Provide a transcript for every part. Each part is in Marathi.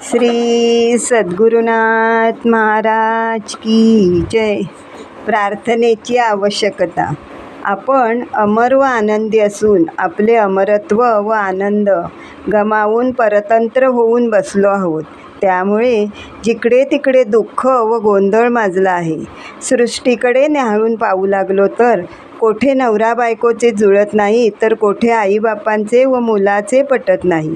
श्री सद्गुरुनाथ महाराज की जय. प्रार्थनेची आवश्यकता. आपण अमर व आनंदी असून आपले अमरत्व व आनंद गमावून परतंत्र होऊन बसलो आहोत. त्यामुळे जिकडे तिकडे दुःख व गोंधळ माजला आहे. सृष्टीकडे न्याहाळून पाहू लागलो तर कोठे नवरा बायकोचे जुळत नाही, तर कोठे आईबापांचे व मुलाचे पटत नाही,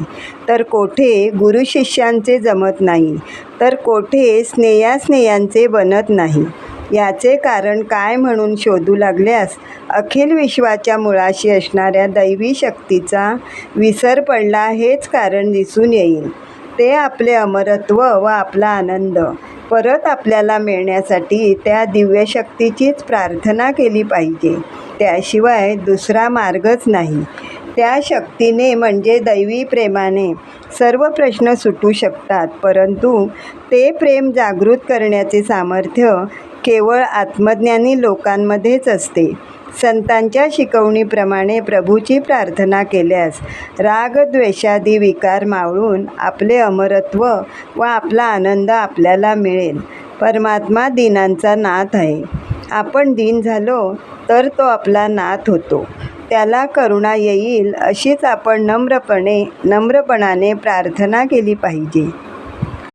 तर कोठे गुरु शिष्यांचे जमत नाही, तर कोठे स्नेयास्नेयांचे बनत नाही. याचे कारण काय म्हणून शोधू लागल्यास अखिल विश्वाच्या मुळाशी असणाऱ्या दैवी शक्तीचा विसर पडला हेच कारण दिसून येईल. ते आपले अमरत्व व आपला आनंद परत आपल्याला मिळण्यासाठी त्या दिव्य शक्तीचीच प्रार्थना केली पाहिजे. त्याशिवाय दुसरा मार्गच नाही. त्या शक्तीने म्हणजे दैवी प्रेमाने सर्व प्रश्न सुटू शकतात, परंतु ते प्रेम जागृत करण्याचे सामर्थ्य केवळ आत्मज्ञानी लोकांमध्येच असते. संतांच्या शिकवणीप्रमाणे प्रभूची प्रार्थना केल्यास राग द्वेषादी विकार मावळून आपले अमरत्व व आपला आनंद आपल्याला मिळेल. परमात्मा दीनांचा नाथ आहे. आपण दीन झालो तर तो आपला नाथ होतो. त्याला करुणा येईल अशीच आपण नम्रपणाने प्रार्थना केली पाहिजे.